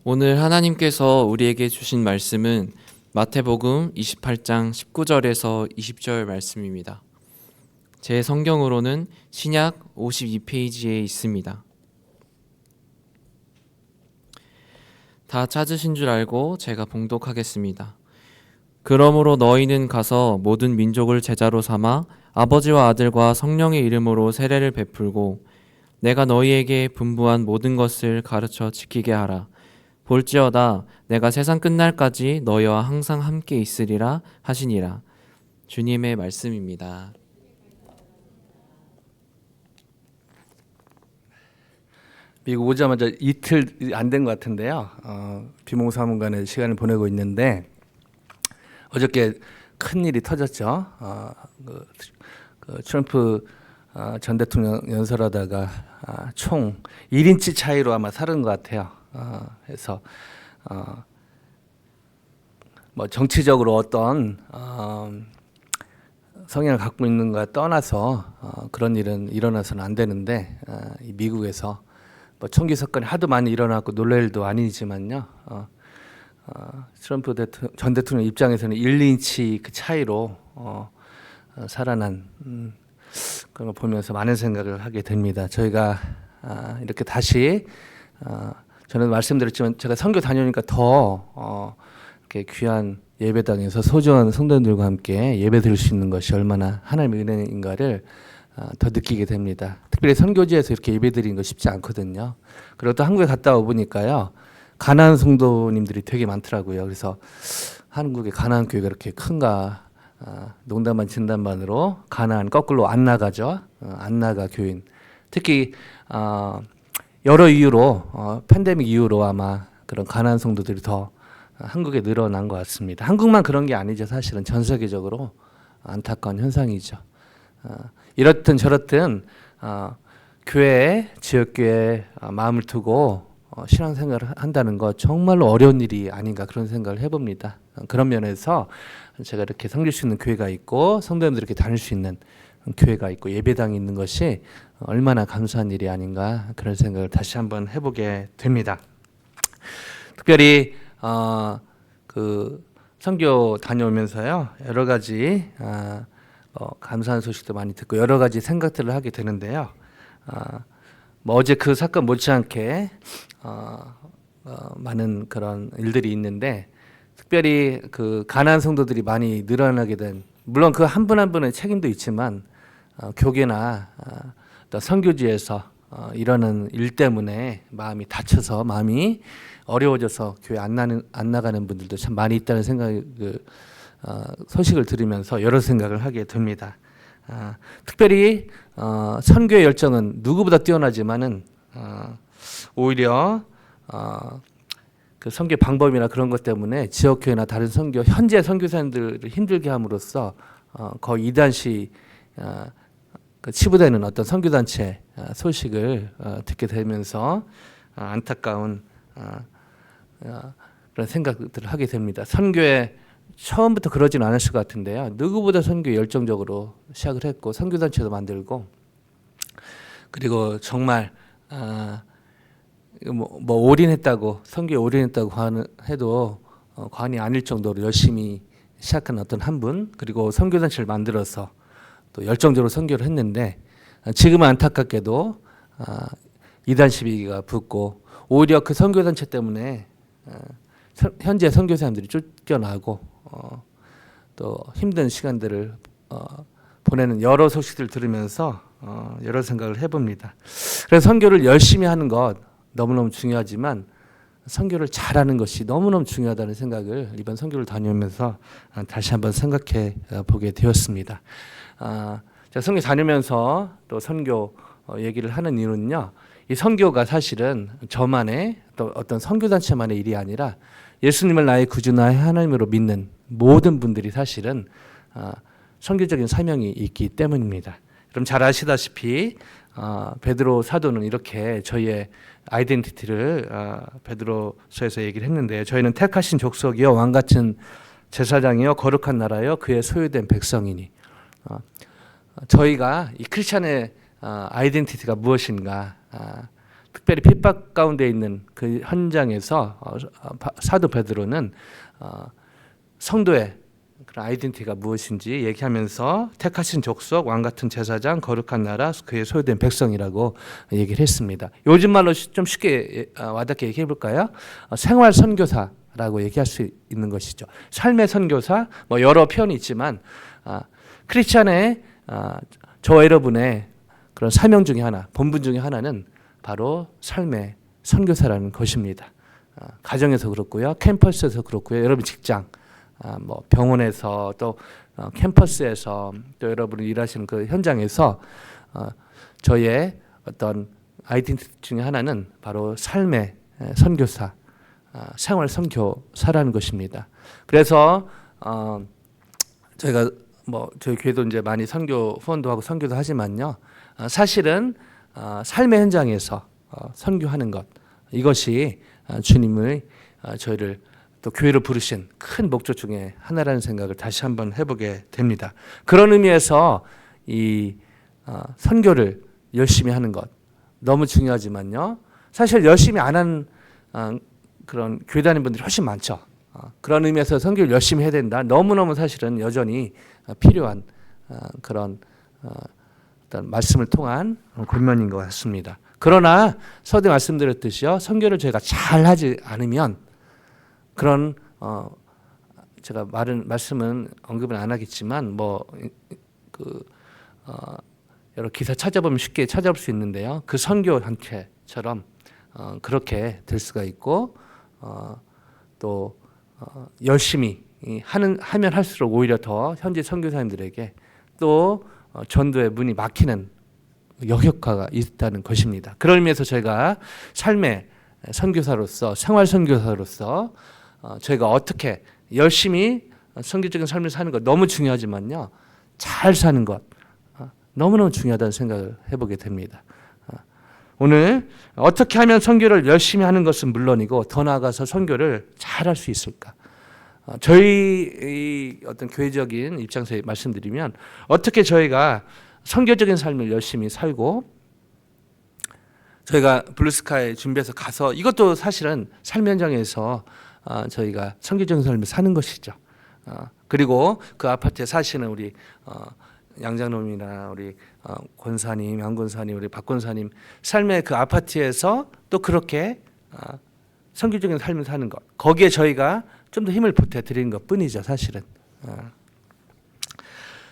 오늘 하나님께서 우리에게 주신 말씀은 마태복음 28장 19절에서 20절 말씀입니다. 제 성경으로는 신약 52페이지에 있습니다. 다 찾으신 줄 알고 제가 봉독하겠습니다. 그러므로 너희는 가서 모든 민족을 제자로 삼아 아버지와 아들과 성령의 이름으로 세례를 베풀고 내가 너희에게 분부한 모든 것을 가르쳐 지키게 하라. 볼지어다 내가 세상 끝날까지 너희와 항상 함께 있으리라 하시니라. 주님의 말씀입니다. 미국 오자마자 이틀 안 된 것 같은데요. 비몽사몽간에 시간을 보내고 있는데 어저께 큰 일이 터졌죠. 트럼프 전 대통령 연설하다가 총 1인치 차이로 아마 살은 것 같아요. 그래서 뭐 정치적으로 어떤 성향을 갖고 있는가 떠나서 그런 일은 일어나서는 안 되는데 이 미국에서 뭐 총기 사건이 하도 많이 일어나고 놀랄 일도 아니지만요. 트럼프 전 대통령 입장에서는 1인치 그 차이로 살아난 그런 걸 보면서 많은 생각을 하게 됩니다. 저희가 이렇게 다시 저는 말씀드렸지만 제가 선교 다녀오니까 더 이렇게 귀한 예배당에서 소중한 성도님들과 함께 예배 드릴 수 있는 것이 얼마나 하나님의 은혜인가를 더 느끼게 됩니다. 특별히 선교지에서 이렇게 예배 드리는 거 쉽지 않거든요. 그리고 또 한국에 갔다 와 보니까요, 가나안 성도님들이 되게 많더라고요. 그래서 한국의 가나안 교회가 그렇게 큰가? 농담반 진담반으로 가나안 거꾸로 안 나가죠. 안 나가 교인. 특히 여러 이유로 팬데믹 이후로 아마 그런 가나안 성도들이 더 한국에 늘어난 것 같습니다. 한국만 그런 게 아니죠. 사실은 전 세계적으로 안타까운 현상이죠. 이렇든 저렇든 교회, 지역교회 마음을 두고 신앙생활을 한다는 것 정말로 어려운 일이 아닌가 그런 생각을 해봅니다. 그런 면에서 제가 이렇게 섬길 수 있는 교회가 있고 성도님들이 이렇게 다닐 수 있는 교회가 있고 예배당이 있는 것이 얼마나 감사한 일이 아닌가 그런 생각을 다시 한번 해보게 됩니다. 특별히 그 선교 다녀오면서요, 여러 가지 감사한 소식도 많이 듣고 여러 가지 생각들을 하게 되는데요. 뭐 어제 그 사건 못지않게 많은 그런 일들이 있는데, 특별히 그 가나안 성도들이 많이 늘어나게 된, 물론 그 한 분 한 분의 책임도 있지만 교계나 또 선교지에서 이러는 일 때문에 마음이 다쳐서 마음이 어려워져서 교회 안 나가는 분들도 참 많이 있다는 생각을 소식을 들으면서 여러 생각을 하게 됩니다. 특별히 선교의 열정은 누구보다 뛰어나지만은 오히려 그 선교 방법이나 그런 것 때문에 지역교회나 다른 선교 현재 선교사님들을 힘들게 함으로써 거의 이단시 치부되는 어떤 선교단체 소식을 듣게 되면서 안타까운 그런 생각들을 하게 됩니다. 선교에 처음부터 그러진 않았을 것 같은데요. 누구보다 선교에 열정적으로 시작을 했고 선교단체도 만들고, 그리고 정말 뭐 올인했다고, 선교에 올인했다고 해도 과언이 아닐 정도로 열심히 시작한 어떤 한 분, 그리고 선교단체를 만들어서 또 열정적으로 선교를 했는데 지금은 안타깝게도 이단 시비가 붙고 오히려 그 선교단체 때문에 현재 선교사님들이 쫓겨나고 또 힘든 시간들을 보내는 여러 소식들을 들으면서 여러 생각을 해봅니다. 그래서 선교를 열심히 하는 것 너무너무 중요하지만 선교를 잘하는 것이 너무너무 중요하다는 생각을 이번 선교를 다니면서 다시 한번 생각해 보게 되었습니다. 제가 선교 다니면서 또 선교 얘기를 하는 이유는요, 이 선교가 사실은 저만의 또 어떤 선교단체만의 일이 아니라 예수님을 나의 구주 나의 하나님으로 믿는 모든 분들이 사실은 선교적인 사명이 있기 때문입니다. 그럼 잘 아시다시피 베드로 사도는 이렇게 저희의 아이덴티티를 베드로서에서 얘기를 했는데, 저희는 택하신 족속이요 왕 같은 제사장이요 거룩한 나라요 그의 소유된 백성이니, 저희가 이 크리스찬의 아이덴티티가 무엇인가, 특별히 핍박 가운데 있는 그 현장에서 사도 베드로는 성도의 그런 아이덴티티가 무엇인지 얘기하면서 택하신 족속, 왕 같은 제사장, 거룩한 나라, 그의 소유된 백성이라고 얘기를 했습니다. 요즘 말로 좀 쉽게 와닿게 얘기해 볼까요? 생활 선교사라고 얘기할 수 있는 것이죠. 삶의 선교사, 뭐 여러 표현이 있지만 크리스찬의 저와 여러분의 그런 사명 중에 하나, 본분 중에 하나는 바로 삶의 선교사라는 것입니다. 가정에서 그렇고요, 캠퍼스에서 그렇고요, 여러분 직장, 뭐 병원에서 또 캠퍼스에서 또 여러분이 일하시는 그 현장에서 저의 어떤 아이덴티티 중에 하나는 바로 삶의 선교사, 생활 선교사라는 것입니다. 그래서 저희가 뭐 저희 교회도 이제 많이 선교 후원도 하고 선교도 하지만요, 사실은 삶의 현장에서 선교하는 것, 이것이 주님의 저희를 또 교회로 부르신 큰 목적 중에 하나라는 생각을 다시 한번 해보게 됩니다. 그런 의미에서 이 선교를 열심히 하는 것 너무 중요하지만요, 사실 열심히 안 하는 그런 교회 다니는 분들이 훨씬 많죠. 그런 의미에서 선교를 열심히 해야 된다, 너무너무 사실은 여전히 필요한 그런 어떤 말씀을 통한 권면인 것 같습니다. 그러나 서두에 말씀드렸듯이요, 선교를 저희가 잘하지 않으면 그런 제가 말씀은 언급은 안 하겠지만 여러 기사 찾아보면 쉽게 찾아볼 수 있는데요, 그 선교 단체처럼 그렇게 될 수가 있고 또 열심히 하면 할수록 오히려 더 현지 선교사님들에게 또 전도의 문이 막히는 역효과가 있다는 것입니다. 그런 의미에서 저희가 삶의 선교사로서, 생활 선교사로서 저희가 어떻게 열심히 선교적인 삶을 사는 것 너무 중요하지만요, 잘 사는 것 너무너무 중요하다는 생각을 해보게 됩니다. 오늘 어떻게 하면 선교를 열심히 하는 것은 물론이고 더 나아가서 선교를 잘 할 수 있을까? 저희 어떤 교회적인 입장에서 말씀드리면, 어떻게 저희가 선교적인 삶을 열심히 살고, 저희가 블루스카이 준비해서 가서, 이것도 사실은 삶 현장에서 저희가 선교적인 삶을 사는 것이죠. 그리고 그 아파트에 사시는 우리 양장로님이나 우리 권사님, 양권사님, 우리 박권사님 삶의 그 아파트에서 또 그렇게 선교적인 삶을 사는 것, 거기에 저희가 좀 더 힘을 보태드리는 것 뿐이죠, 사실은.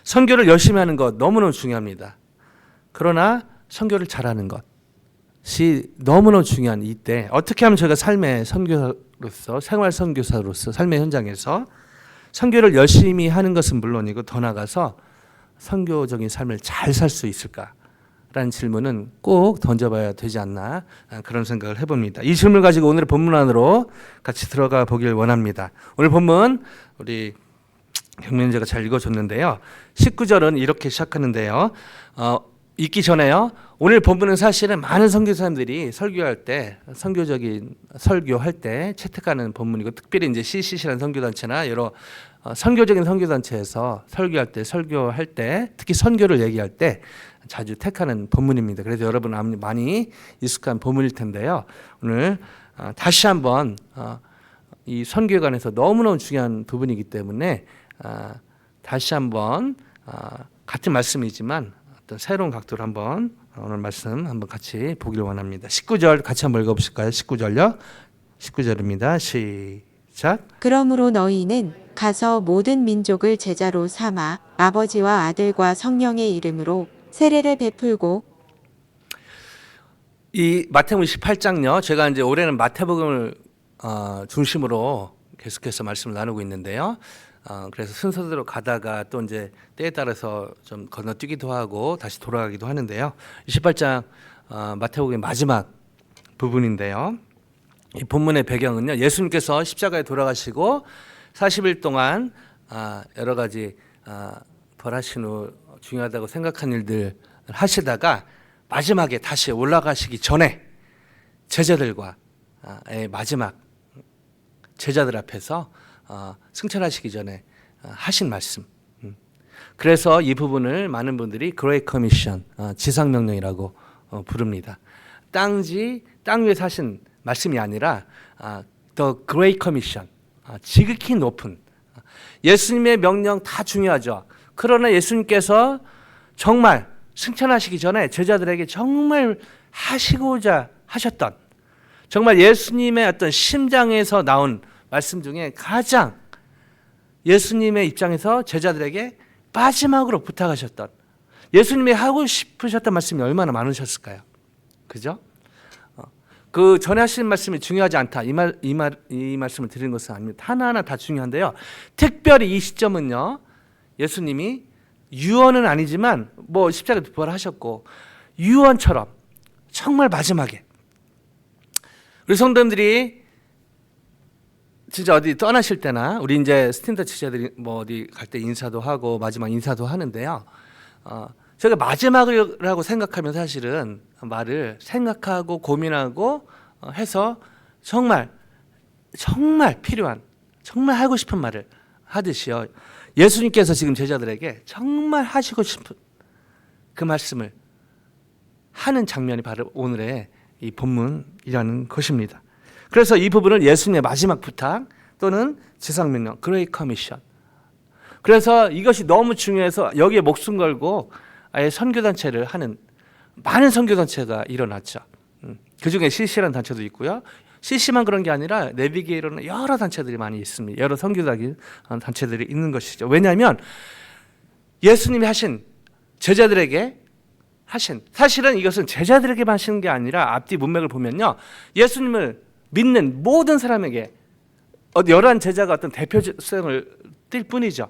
선교를 열심히 하는 것 너무너무 중요합니다. 그러나 선교를 잘하는 것이 너무너무 중요한 이때, 어떻게 하면 저희가 삶의 선교사로서, 생활 선교사로서 삶의 현장에서 선교를 열심히 하는 것은 물론이고 더 나아가서 선교적인 삶을 잘 살 수 있을까라는 질문은 꼭 던져봐야 되지 않나, 그런 생각을 해봅니다. 이 질문을 가지고 오늘의 본문 안으로 같이 들어가 보길 원합니다. 오늘 본문 우리 경민재가 잘 읽어줬는데요, 19절은 이렇게 시작하는데요, 읽기 전에요, 오늘 본문은 사실은 많은 선교사님들이 설교할 때, 선교적인 설교할 때 채택하는 본문이고, 특별히 이제 CCC라는 선교단체나 여러 선교적인 선교단체에서 설교할 때, 특히 선교를 얘기할 때 자주 택하는 본문입니다. 그래서 여러분 많이 익숙한 본문일 텐데요, 오늘 다시 한번 이 선교에 관해서 너무너무 중요한 부분이기 때문에 다시 한번 같은 말씀이지만 어떤 새로운 각도로 한번 오늘 말씀 한번 같이 보길 원합니다. 19절 같이 한번 읽어보실까요? 19절요. 19절입니다. 시작. 그러므로 너희는 가서 모든 민족을 제자로 삼아 아버지와 아들과 성령의 이름으로 세례를 베풀고. 이 마태복음 18장요. 제가 이제 올해는 마태복음을 중심으로 계속해서 말씀을 나누고 있는데요. 그래서 순서대로 가다가 또 이제 때에 따라서 좀 건너뛰기도 하고 다시 돌아가기도 하는데요. 28장 마태복음의 마지막 부분인데요. 이 본문의 배경은요, 예수님께서 십자가에 돌아가시고 40일 동안 여러 가지 벌하신 후 중요하다고 생각한 일들을 하시다가 마지막에 다시 올라가시기 전에 제자들과 마지막 제자들 앞에서 승천하시기 전에 하신 말씀. 그래서 이 부분을 많은 분들이 그레이트 커미션, 지상명령이라고 부릅니다. 땅 위에 사신 말씀이 아니라 The Great Commission, 지극히 높은 예수님의 명령 다 중요하죠. 그러나 예수님께서 정말 승천하시기 전에 제자들에게 정말 하시고자 하셨던 정말 예수님의 어떤 심장에서 나온 말씀 중에 가장 예수님의 입장에서 제자들에게 마지막으로 부탁하셨던 예수님이 하고 싶으셨던 말씀이 얼마나 많으셨을까요? 그죠? 그 전에 하신 말씀이 중요하지 않다. 이 말씀을 드리는 것은 아닙니다. 하나하나 다 중요한데요. 특별히 이 시점은요. 예수님이 유언은 아니지만 뭐 십자가에 부활하셨고 유언처럼 정말 마지막에 우리 성도님들이 진짜 어디 떠나실 때나 우리 이제 스탠드 지자들이 뭐 어디 갈 때 인사도 하고 마지막 인사도 하는데요. 제가 마지막이라고 생각하면 사실은 말을 생각하고 고민하고 해서 정말 필요한 정말 하고 싶은 말을 하듯이요. 예수님께서 지금 제자들에게 정말 하시고 싶은 그 말씀을 하는 장면이 바로 오늘의 이 본문이라는 것입니다. 그래서 이 부분을 예수님의 마지막 부탁 또는 지상명령, Great Commission. 그래서 이것이 너무 중요해서 여기에 목숨 걸고 아예 선교단체를 하는 많은 선교단체가 일어났죠. 그중에 CC라는 단체도 있고요. CC만 그런 게 아니라 내비게이로는 여러 단체들이 많이 있습니다. 여러 선교적인 단체들이 있는 것이죠. 왜냐하면 예수님이 하신 제자들에게 하신 사실은 이것은 제자들에게만 하시는 게 아니라 앞뒤 문맥을 보면요. 예수님을 믿는 모든 사람에게 11 제자가 어떤 대표성을 띌 뿐이죠.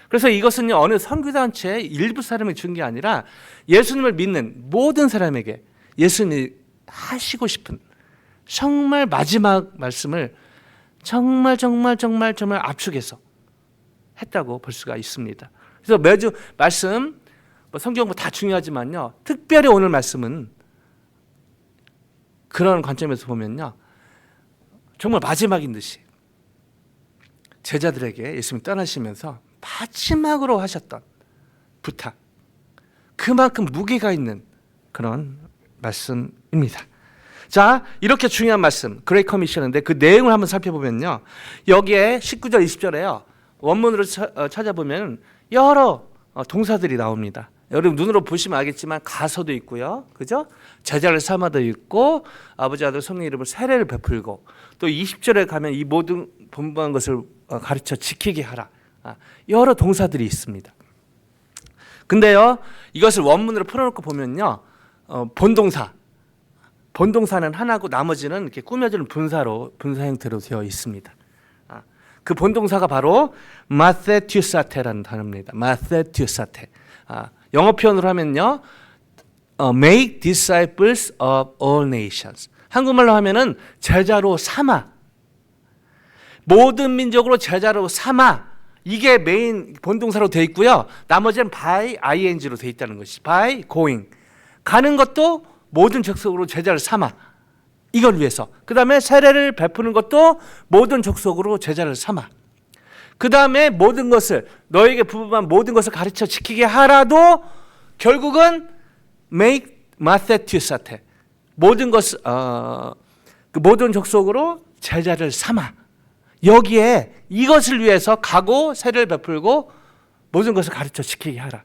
그래서 이것은요 어느 선교단체의 일부 사람에게 준 게 아니라 예수님을 믿는 모든 사람에게 예수님이 하시고 싶은 정말 마지막 말씀을 정말 압축해서 했다고 볼 수가 있습니다. 그래서 매주 말씀 성경 공부 다 중요하지만요 특별히 오늘 말씀은 그런 관점에서 보면요 정말 마지막인 듯이 제자들에게 예수님이 떠나시면서 마지막으로 하셨던 부탁 그만큼 무게가 있는 그런 말씀입니다. 자, 이렇게 중요한 말씀 그레이트 커미션인데 그 내용을 한번 살펴보면요 여기에 19절 20절에요 원문으로 찾아보면 여러 동사들이 나옵니다. 여러분 눈으로 보시면 알겠지만 가서도 있고요, 그죠? 제자를 삼아도 있고 아버지 아들 성령 이름으로 세례를 베풀고 또 20절에 가면 이 모든 분부한 것을 가르쳐 지키게 하라. 여러 동사들이 있습니다. 근데요 이것을 원문으로 풀어놓고 보면요 본동사는 하나고 나머지는 이렇게 꾸며지는 분사 형태로 되어 있습니다. 그 본동사가 바로 마세튜사테라는 단어입니다. 마세튜사테. 영어 표현으로 하면요, make disciples of all nations. 한국말로 하면은 제자로 삼아. 모든 민족으로 제자로 삼아. 이게 메인 본동사로 되어 있고요. 나머지는 by ing로 되어 있다는 것이 by going. 가는 것도 모든 족속으로 제자를 삼아. 이걸 위해서. 그 다음에 세례를 베푸는 것도 모든 족속으로 제자를 삼아. 그 다음에 모든 것을 너에게 부부만 모든 것을 가르쳐 지키게 하라도 결국은 make 마세튜사테 모든 것을 그 모든 족속으로 제자를 삼아. 여기에 이것을 위해서 가고 세례를 베풀고 모든 것을 가르쳐 지키게 하라.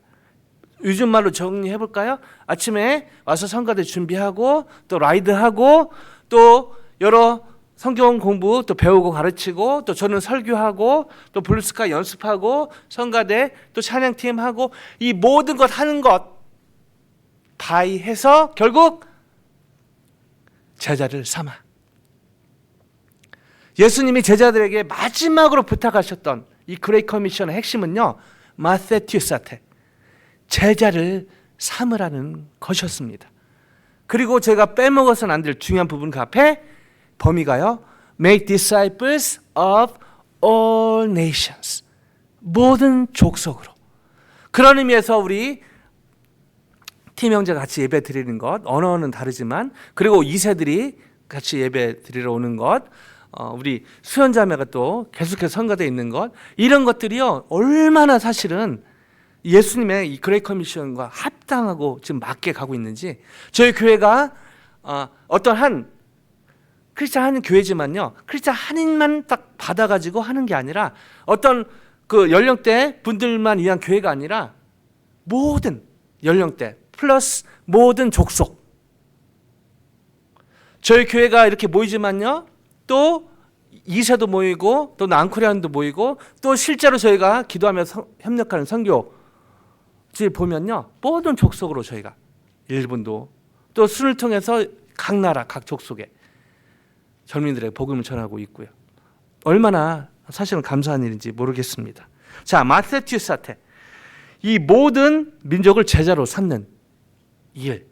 요즘 말로 정리해 볼까요? 아침에 와서 성가대 준비하고 또 라이드하고 또 여러 성경 공부 또 배우고 가르치고 또 저는 설교하고 또 블루스카 연습하고 성가대 또 찬양팀 하고 이 모든 것 하는 것 바이 해서 결국 제자를 삼아. 예수님이 제자들에게 마지막으로 부탁하셨던 이 그레이트 커미션의 핵심은요 마세튜사테 제자를 삼으라는 것이었습니다. 그리고 제가 빼먹어서는 안 될 중요한 부분 그 앞에 범위가요 make disciples of all nations 모든 족속으로. 그런 의미에서 우리 팀 형제 같이 예배 드리는 것 언어는 다르지만 그리고 2세들이 같이 예배 드리러 오는 것 우리 수연자매가 또 계속해서 성가대에 있는 것 이런 것들이요 얼마나 사실은 예수님의 이 그레이트 커미션과 합당하고 지금 맞게 가고 있는지 저희 교회가 어떤 한 크리스찬 한 교회지만요, 크리스찬 한인만 딱 받아가지고 하는 게 아니라 어떤 그 연령대 분들만 위한 교회가 아니라 모든 연령대 플러스 모든 족속. 저희 교회가 이렇게 모이지만요, 또 2세도 모이고 또 난코리안도 모이고 또 실제로 저희가 기도하며 협력하는 선교지 보면요, 모든 족속으로 저희가 일본도 또 순을 통해서 각 나라 각 족속에 젊은이들에게 복음을 전하고 있고요. 얼마나 사실은 감사한 일인지 모르겠습니다. 자, 마테튜 사태, 이 모든 민족을 제자로 삼는 일,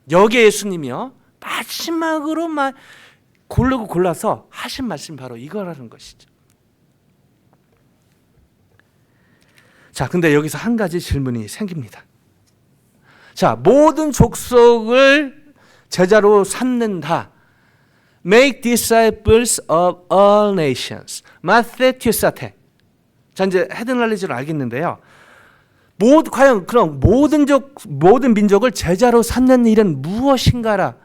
여기에 예수님이요 마지막으로만 골라서 하신 말씀이 바로 이거라는 것이죠. 자, 근데 여기서 한 가지 질문이 생깁니다. 자, 모든 족속을 제자로 삼는다. Make disciples of all nations. 마테튜 사테. 자, 이제 헤드널리지를 알겠는데요. 과연 그럼 모든 민족을 제자로 삼는 일은 무엇인가라.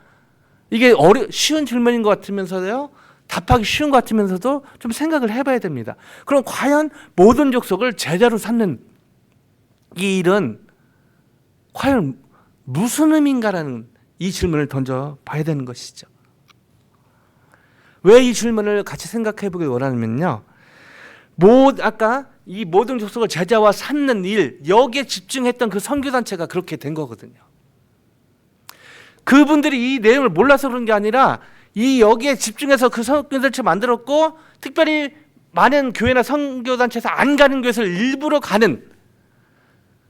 이게 쉬운 질문인 것 같으면서요, 답하기 쉬운 것 같으면서도 좀 생각을 해봐야 됩니다. 그럼 과연 모든 족속을 제자로 삼는 이 일은 과연 무슨 의미인가라는 이 질문을 던져봐야 되는 것이죠. 왜 이 질문을 같이 생각해 보길 원하냐면요, 아까 이 모든 족속을 제자와 삼는 일, 여기에 집중했던 그 선교단체가 그렇게 된 거거든요. 그분들이 이 내용을 몰라서 그런 게 아니라 여기에 집중해서 그 선교단체 만들었고, 특별히 많은 교회나 선교단체에서 안 가는 교회를 일부러 가는,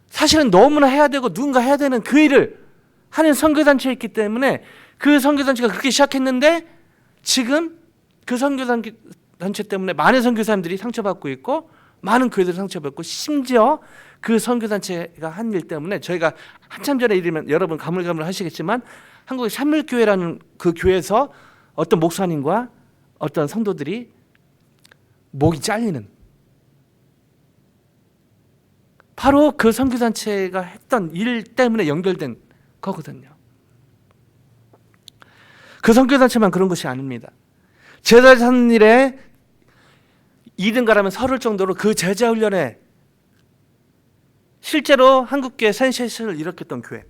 사실은 너무나 해야 되고 누군가 해야 되는 그 일을 하는 선교단체였기 때문에 그 선교단체가 그렇게 시작했는데, 지금 그 선교단체 때문에 많은 선교사님들이 상처받고 있고 많은 교회들이 상처받고, 심지어 그 선교단체가 한 일 때문에 저희가 한참 전에 이르면 여러분 가물가물 하시겠지만, 한국의 산물교회라는 그 교회에서 어떤 목사님과 어떤 성도들이 목이 잘리는, 바로 그 선교단체가 했던 일 때문에 연결된 거거든요. 그 선교단체만 그런 것이 아닙니다. 제자 삼는 일에 2등가라면 서를 정도로 그 제자 훈련에 실제로 한국교회 센세이션을 일으켰던 교회,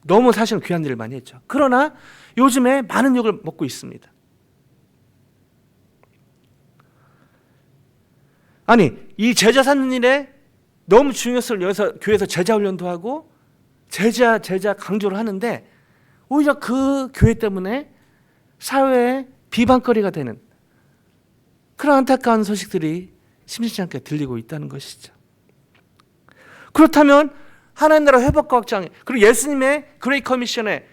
너무 사실은 귀한 일을 많이 했죠. 그러나 요즘에 많은 욕을 먹고 있습니다. 아니, 이 제자 삼는 일에 너무 중요성을 여기서 교회에서 제자 훈련도 하고 제자 강조를 하는데, 오히려 그 교회 때문에 사회에 비방거리가 되는 그런 안타까운 소식들이 심심치 않게 들리고 있다는 것이죠. 그렇다면 하나님 나라 회복과 확장, 그리고 예수님의 그레이트 커미션에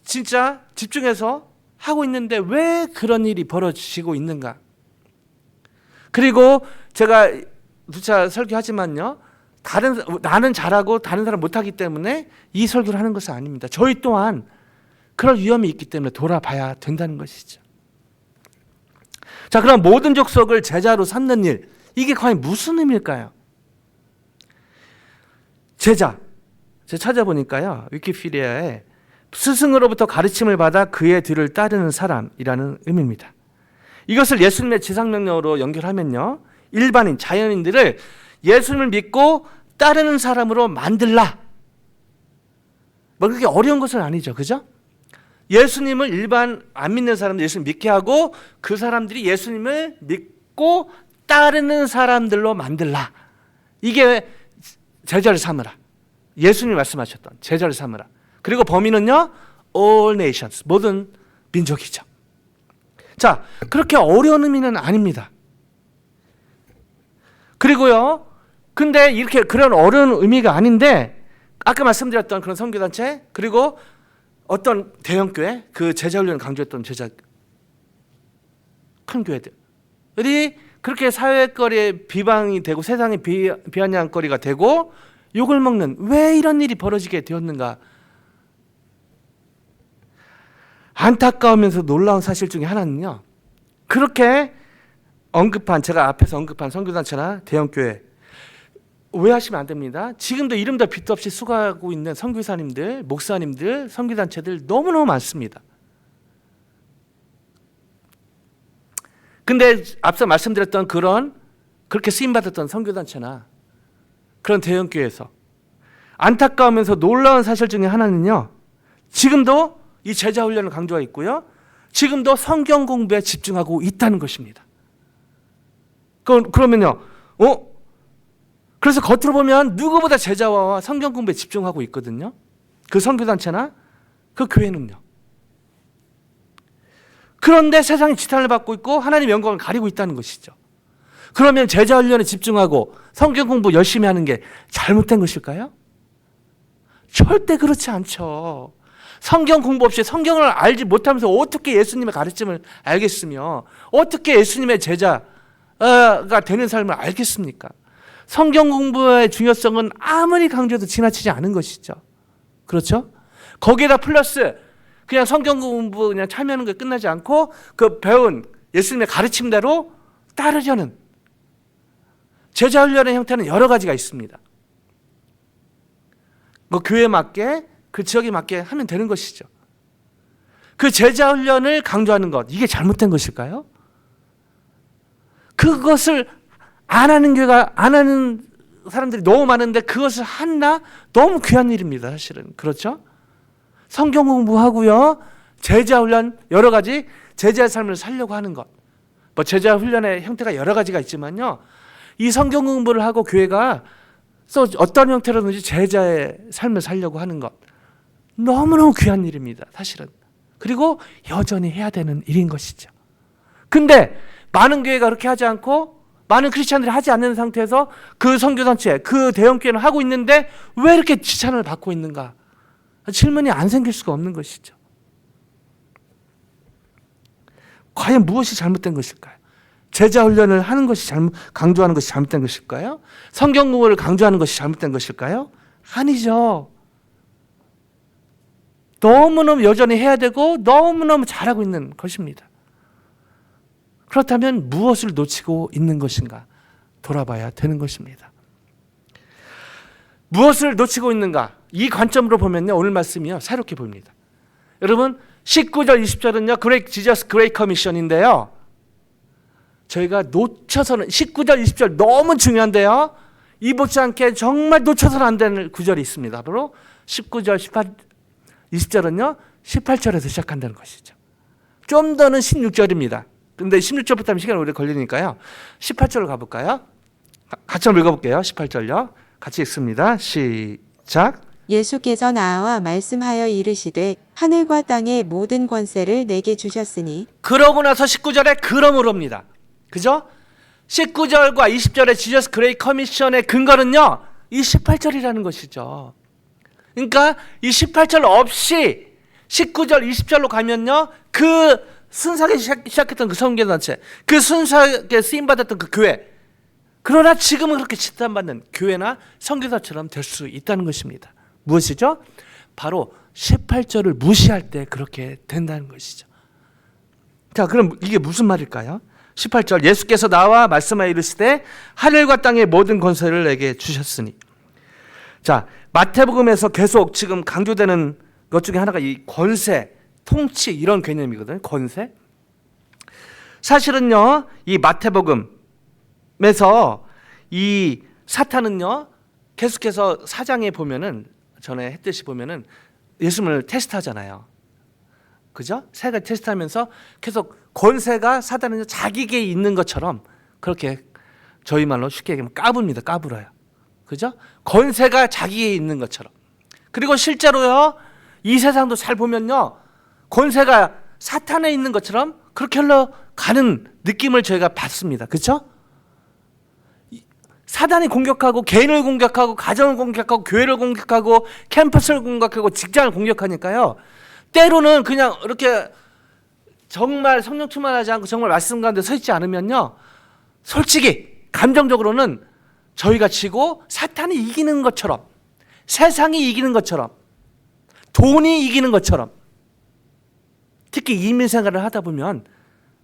진짜 집중해서 하고 있는데 왜 그런 일이 벌어지고 있는가? 그리고 제가 누차 설교하지만요, 나는 잘하고 다른 사람 못하기 때문에 이 설교를 하는 것은 아닙니다. 저희 또한 그럴 위험이 있기 때문에 돌아봐야 된다는 것이죠. 자, 그럼 모든 족속을 제자로 삼는 일, 이게 과연 무슨 의미일까요? 제자, 제가 찾아보니까요, 위키피디아에 스승으로부터 가르침을 받아 그의 뒤를 따르는 사람이라는 의미입니다. 이것을 예수님의 지상명령으로 연결하면요, 일반인, 자연인들을 예수님을 믿고 따르는 사람으로 만들라. 뭐 그렇게 어려운 것은 아니죠, 그죠? 예수님을 일반 안 믿는 사람들 예수님 믿게 하고 그 사람들이 예수님을 믿고 따르는 사람들로 만들라. 이게 제자를 삼으라. 예수님이 말씀하셨던 제자를 삼으라. 그리고 범위는요, all nations, 모든 민족이죠. 자, 그렇게 어려운 의미는 아닙니다. 그리고요, 근데 이렇게 그런 어려운 의미가 아닌데, 아까 말씀드렸던 그런 선교단체, 그리고 어떤 대형교회, 그 제자훈련을 강조했던 큰 교회들이 그렇게 사회거리에 비방이 되고 세상에 비아냥거리가 되고 욕을 먹는, 왜 이런 일이 벌어지게 되었는가? 안타까우면서 놀라운 사실 중에 하나는요, 그렇게 제가 앞에서 언급한 선교단체나 대형교회, 오해하시면 안 됩니다. 지금도 이름도 빛도 없이 수고하고 있는 선교사님들, 목사님들, 선교단체들 너무너무 많습니다. 근데 앞서 말씀드렸던 그렇게 쓰임받았던 선교단체나 그런 대형교회에서 안타까우면서 놀라운 사실 중에 하나는요, 지금도 이 제자훈련을 강조하고 있고요, 지금도 성경 공부에 집중하고 있다는 것입니다. 그러면요, 그래서 겉으로 보면 누구보다 제자와 성경 공부에 집중하고 있거든요. 그 선교단체나 그 교회는요. 그런데 세상이 지탄을 받고 있고 하나님 영광을 가리고 있다는 것이죠. 그러면 제자 훈련에 집중하고 성경 공부 열심히 하는 게 잘못된 것일까요? 절대 그렇지 않죠. 성경 공부 없이 성경을 알지 못하면서 어떻게 예수님의 가르침을 알겠으며 어떻게 예수님의 제자가 되는 삶을 알겠습니까? 성경 공부의 중요성은 아무리 강조해도 지나치지 않은 것이죠. 그렇죠? 거기에다 플러스 그냥 성경 공부 그냥 참여하는 게 끝나지 않고 그 배운 예수님의 가르침대로 따르려는 제자 훈련의 형태는 여러 가지가 있습니다. 뭐 교회에 맞게 그 지역에 맞게 하면 되는 것이죠. 그 제자 훈련을 강조하는 것, 이게 잘못된 것일까요? 그것을 안 하는 교회가, 안 하는 사람들이 너무 많은데 그것을 한다? 너무 귀한 일입니다, 사실은. 그렇죠? 성경 공부하고요, 제자 훈련, 여러 가지 제자의 삶을 살려고 하는 것. 뭐 제자 훈련의 형태가 여러 가지가 있지만요, 이 성경 공부를 하고 교회가 어떤 형태로든지 제자의 삶을 살려고 하는 것, 너무너무 귀한 일입니다, 사실은. 그리고 여전히 해야 되는 일인 것이죠. 근데 많은 교회가 그렇게 하지 않고 많은 크리스찬들이 하지 않는 상태에서 그 선교단체, 그 대형교회는 하고 있는데 왜 이렇게 지탄을 받고 있는가? 질문이 안 생길 수가 없는 것이죠. 과연 무엇이 잘못된 것일까요? 제자 훈련을 하는 것이 강조하는 것이 잘못된 것일까요? 성경 공부를 강조하는 것이 잘못된 것일까요? 아니죠. 너무너무 여전히 해야 되고 너무너무 잘하고 있는 것입니다. 그렇다면 무엇을 놓치고 있는 것인가 돌아봐야 되는 것입니다. 무엇을 놓치고 있는가? 이 관점으로 보면요, 오늘 말씀이요, 새롭게 보입니다. 여러분 19절 20절은요 Great Jesus Great Commission인데요, 저희가 놓쳐서는 19절 20절 너무 중요한데요, 잊지 않게 정말 놓쳐서는 안 되는 구절이 있습니다. 바로 19절 20절은요 18절에서 시작한다는 것이죠. 좀 더는 16절입니다. 근데 16절부터 하면 시간이 오래 걸리니까요 18절로 가볼까요? 같이 한번 읽어볼게요. 18절요. 같이 읽습니다. 시작. 예수께서 나와 말씀하여 이르시되 하늘과 땅의 모든 권세를 내게 주셨으니. 그러고 나서 19절에 그러므로입니다. 그죠? 19절과 20절의 지저스 그레이 커미션의 근거는요 이 18절이라는 것이죠. 그러니까 이 18절 없이 19절 20절로 가면요 그 순수하게 시작했던 그 선교단체, 그 순수하게 쓰임받았던 그 교회, 그러나 지금은 그렇게 지탄받는 교회나 선교사처럼 될 수 있다는 것입니다. 무엇이죠? 바로 18절을 무시할 때 그렇게 된다는 것이죠. 자, 그럼 이게 무슨 말일까요? 18절, 예수께서 나와 말씀하여 이르시되 하늘과 땅의 모든 권세를 내게 주셨으니. 자, 마태복음에서 계속 지금 강조되는 것 중에 하나가 이 권세, 통치 이런 개념이거든요. 권세. 사실은요, 이 마태복음에서 이 사탄은요, 계속해서 4장에 보면은, 전에 했듯이 보면은 예수님을 테스트하잖아요. 그죠? 세 가지 테스트하면서 계속 권세가 사단은 자기에게 있는 것처럼 그렇게 저희 말로 쉽게 얘기하면 까부입니다. 까불어요. 그죠? 권세가 자기에 있는 것처럼. 그리고 실제로요, 이 세상도 잘 보면요, 권세가 사탄에 있는 것처럼 그렇게 흘러가는 느낌을 저희가 받습니다. 그렇죠? 사단이 공격하고 개인을 공격하고 가정을 공격하고 교회를 공격하고 캠퍼스를 공격하고 직장을 공격하니까요, 때로는 그냥 이렇게 정말 성령 충만하지 않고 정말 말씀 가운데 서 있지 않으면요, 솔직히 감정적으로는 저희가 치고 사탄이 이기는 것처럼, 세상이 이기는 것처럼, 돈이 이기는 것처럼, 특히 이민 생활을 하다 보면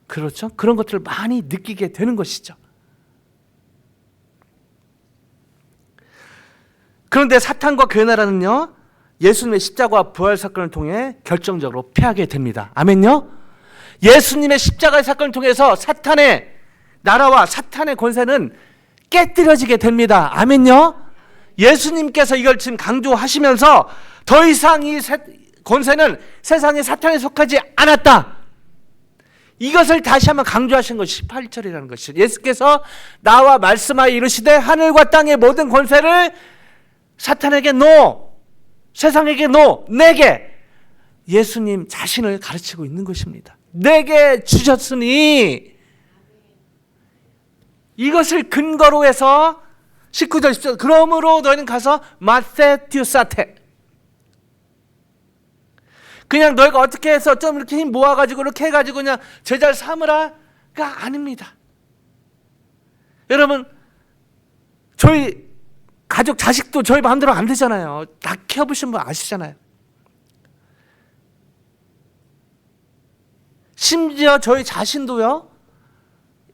그렇죠? 그런 것들을 많이 느끼게 되는 것이죠. 그런데 사탄과 그 나라는요, 예수님의 십자가와 부활 사건을 통해 결정적으로 패하게 됩니다. 아멘요? 예수님의 십자가의 사건을 통해서 사탄의 나라와 사탄의 권세는 깨뜨려지게 됩니다. 아멘요? 예수님께서 이걸 지금 강조하시면서 더 이상 이 권세는 세상의 사탄에 속하지 않았다. 이것을 다시 한번 강조하신 것이 18절이라는 것이죠. 예수께서 나와 말씀하여 이르시되 하늘과 땅의 모든 권세를 사탄에게 노, 세상에게 노, 내게, 예수님 자신을 가르치고 있는 것입니다. 내게 주셨으니, 이것을 근거로 해서 19절 10절 그러므로 너희는 가서 마세티우사테, 그냥 너희가 어떻게 해서 좀 이렇게 힘 모아가지고 이렇게 해가지고 그냥 제자를 삼으라가 아닙니다. 여러분, 저희 가족 자식도 저희 마음대로 안 되잖아요. 다 키워보신 분 아시잖아요. 심지어 저희 자신도요,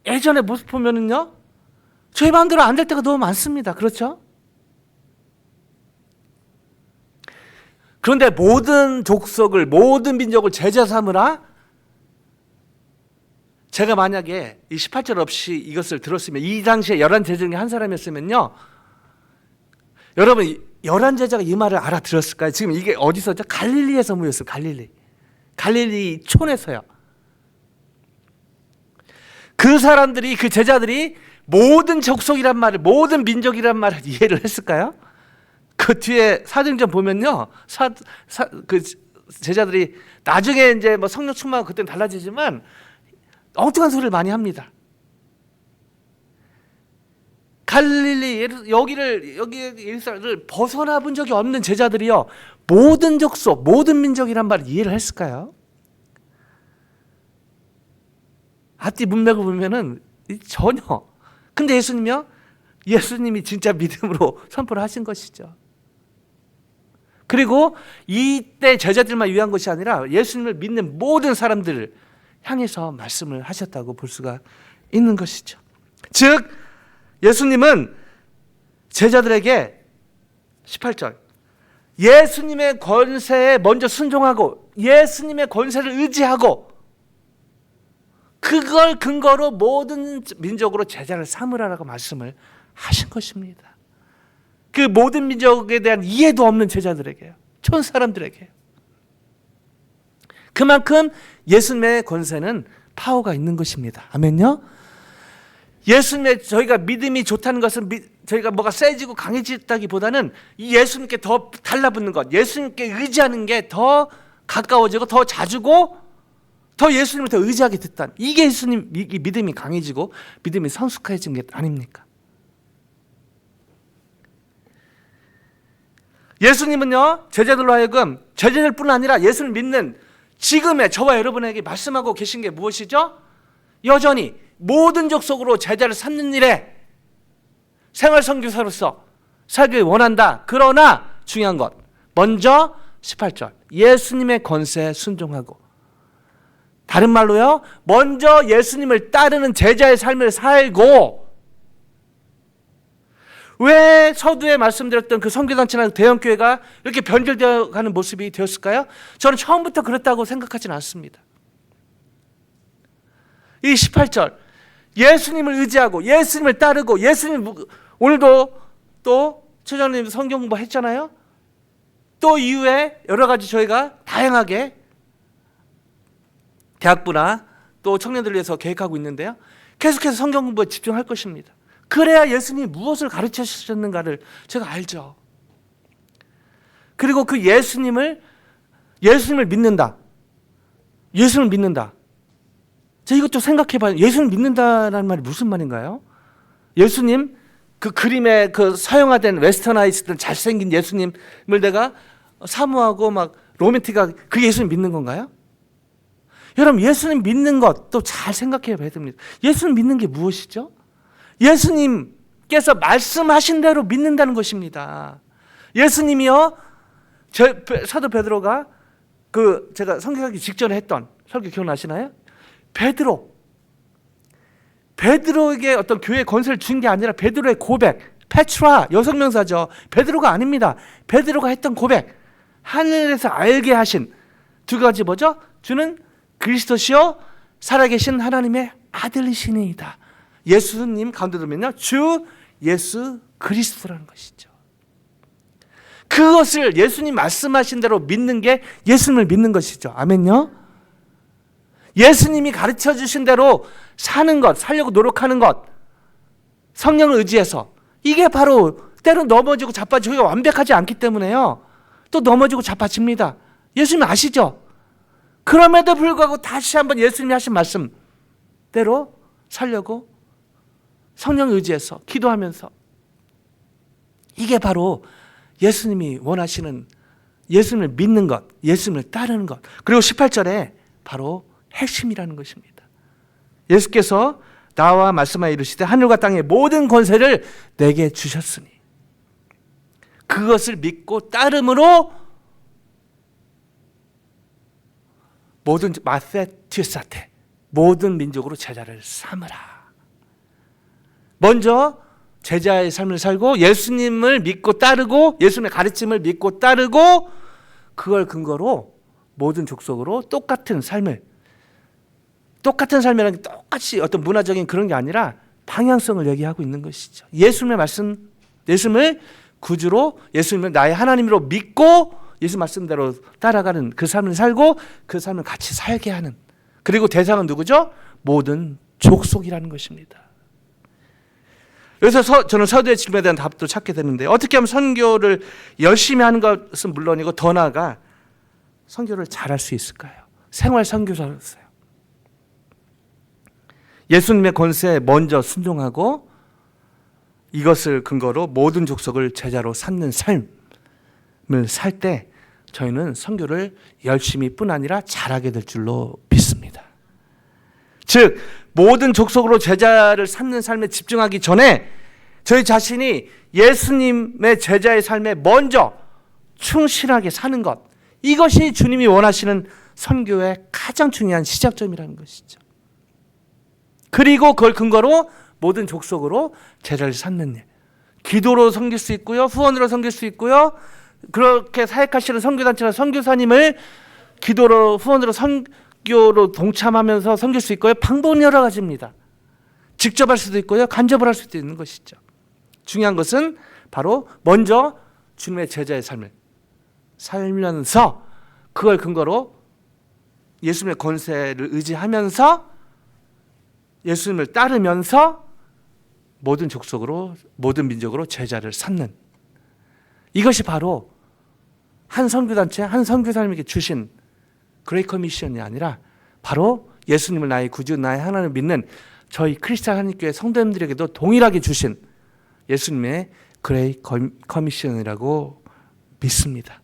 예전에 모습 보면은요, 저희 마음대로 안 될 때가 너무 많습니다. 그렇죠? 그런데 모든 족속을, 모든 민족을 제자 삼으라? 제가 만약에 이 18절 없이 이것을 들었으면, 이 당시에 11제자 중에 한 사람이었으면요, 여러분 11제자가 이 말을 알아들었을까요? 지금 이게 어디서죠? 갈릴리에서 모였어요. 갈릴리 촌에서요. 그 사람들이, 그 제자들이 모든 족속이란 말을, 모든 민족이란 말을 이해를 했을까요? 그 뒤에 사도행전 보면요, 그 제자들이 나중에 이제 뭐 성령 충만하고 그때는 달라지지만 엉뚱한 소리를 많이 합니다. 갈릴리, 여기 예루살렘을 벗어나 본 적이 없는 제자들이요, 모든 족속, 모든 민족이란 말을 이해를 했을까요? 앞뒤 문맥을 보면은 전혀. 근데 예수님이요, 예수님이 진짜 믿음으로 선포를 하신 것이죠. 그리고 이때 제자들만 위한 것이 아니라 예수님을 믿는 모든 사람들을 향해서 말씀을 하셨다고 볼 수가 있는 것이죠. 즉 예수님은 제자들에게 18절, 예수님의 권세에 먼저 순종하고 예수님의 권세를 의지하고 그걸 근거로 모든 민족으로 제자를 삼으라라고 말씀을 하신 것입니다. 그 모든 민족에 대한 이해도 없는 제자들에게요, 촌 사람들에게요. 그만큼 예수님의 권세는 파워가 있는 것입니다. 아멘요? 예수님의, 저희가 믿음이 좋다는 것은 저희가 뭐가 세지고 강해졌다기보다는 이 예수님께 더 달라붙는 것, 예수님께 의지하는 게 더 가까워지고 더 자주고 더 예수님을 더 의지하게 됐다는, 이게 예수님 믿음이 강해지고 믿음이 성숙해진 게 아닙니까? 예수님은요, 제자들로 하여금, 제자들뿐 아니라 예수를 믿는 지금의 저와 여러분에게 말씀하고 계신 게 무엇이죠? 여전히 모든 족속으로 제자를 삼는 일에 생활 선교사로서 살길 원한다. 그러나 중요한 것, 먼저 18절, 예수님의 권세에 순종하고, 다른 말로요, 먼저 예수님을 따르는 제자의 삶을 살고, 왜 서두에 말씀드렸던 그 선교단체나 대형교회가 이렇게 변질되어 가는 모습이 되었을까요? 저는 처음부터 그랬다고 생각하지는 않습니다. 이 18절, 예수님을 의지하고 예수님을 따르고, 예수님, 오늘도 또 최장님 성경 공부 했잖아요. 또 이후에 여러 가지 저희가 다양하게 대학부나 또 청년들을 위해서 계획하고 있는데요, 계속해서 성경 공부에 집중할 것입니다. 그래야 예수님이 무엇을 가르치셨는가를 제가 알죠. 그리고 그 예수님을 믿는다. 예수님을 믿는다. 자, 이것 좀 생각해 봐요. 예수님을 믿는다라는 말이 무슨 말인가요? 예수님, 그 그림에 그 서양화된 웨스터나이즈된 잘생긴 예수님을 내가 사모하고 막 로맨틱하게, 그 예수님 믿는 건가요? 여러분, 예수님 믿는 것 또 잘 생각해 봐야 됩니다. 예수님 믿는 게 무엇이죠? 예수님께서 말씀하신 대로 믿는다는 것입니다. 예수님이요, 사도 베드로가 그 제가 성경하기 직전에 했던 설교 기억나시나요? 베드로에게 어떤 교회의 권세를 준 게 아니라 베드로의 고백, 페트라 여성명사죠. 베드로가 아닙니다. 베드로가 했던 고백, 하늘에서 알게 하신 두 가지 뭐죠? 주는 그리스도시요 살아계신 하나님의 아들이시니이다. 예수님 가운데 들면요, 주 예수 그리스도라는 것이죠. 그것을 예수님 말씀하신 대로 믿는 게 예수님을 믿는 것이죠. 아멘요. 예수님이 가르쳐 주신 대로 사는 것, 살려고 노력하는 것, 성령을 의지해서, 이게 바로 때로 넘어지고 자빠지고 완벽하지 않기 때문에요, 또 넘어지고 자빠집니다. 예수님 아시죠? 그럼에도 불구하고 다시 한번 예수님이 하신 말씀대로 살려고 성령을 의지해서 기도하면서, 이게 바로 예수님이 원하시는, 예수님을 믿는 것, 예수님을 따르는 것. 그리고 18절에 바로 핵심이라는 것입니다. 예수께서 나와 말씀하여 이르시되 하늘과 땅의 모든 권세를 내게 주셨으니 그것을 믿고 따름으로 모든 마세티사테 모든 민족으로 제자를 삼으라. 먼저 제자의 삶을 살고 예수님을 믿고 따르고 예수님의 가르침을 믿고 따르고 그걸 근거로 모든 족속으로 똑같은 삶을, 똑같은 삶이라는 게 똑같이 어떤 문화적인 그런 게 아니라 방향성을 얘기하고 있는 것이죠. 예수님의 말씀, 예수님을 구주로, 예수님을 나의 하나님으로 믿고 예수 말씀대로 따라가는 그 삶을 살고 그 삶을 같이 살게 하는, 그리고 대상은 누구죠? 모든 족속이라는 것입니다. 그래서 저는 사도의 질문에 대한 답도 찾게 되는데, 어떻게 하면 선교를 열심히 하는 것은 물론이고 더 나아가 선교를 잘할 수 있을까요? 생활 선교사로서요. 예수님의 권세에 먼저 순종하고 이것을 근거로 모든 족속을 제자로 삼는 삶을 살 때 저희는 선교를 열심히 뿐 아니라 잘하게 될 줄로 믿습니다. 즉 모든 족속으로 제자를 삼는 삶에 집중하기 전에 저희 자신이 예수님의 제자의 삶에 먼저 충실하게 사는 것, 이것이 주님이 원하시는 선교의 가장 중요한 시작점이라는 것이죠. 그리고 그걸 근거로 모든 족속으로 제자를 삼는 일, 기도로 섬길 수 있고요, 후원으로 섬길 수 있고요, 그렇게 사역하시는 선교단체나 선교사님을 기도로 후원으로 선교로 동참하면서 섬길 수 있고요. 방법은 여러 가지입니다. 직접 할 수도 있고요, 간접을 할 수도 있는 것이죠. 중요한 것은 바로 먼저 주님의 제자의 삶을 살면서 그걸 근거로 예수님의 권세를 의지하면서 예수님을 따르면서 모든 족속으로 모든 민족으로 제자를 삼는, 이것이 바로 한 선교단체 한 선교사님에게 주신 그레이트 커미션이 아니라 바로 예수님을 나의 구주 나의 하나님을 믿는 저희 크리스찬 한인교회 성도님들에게도 동일하게 주신 예수님의 그레이트 커미션이라고 믿습니다.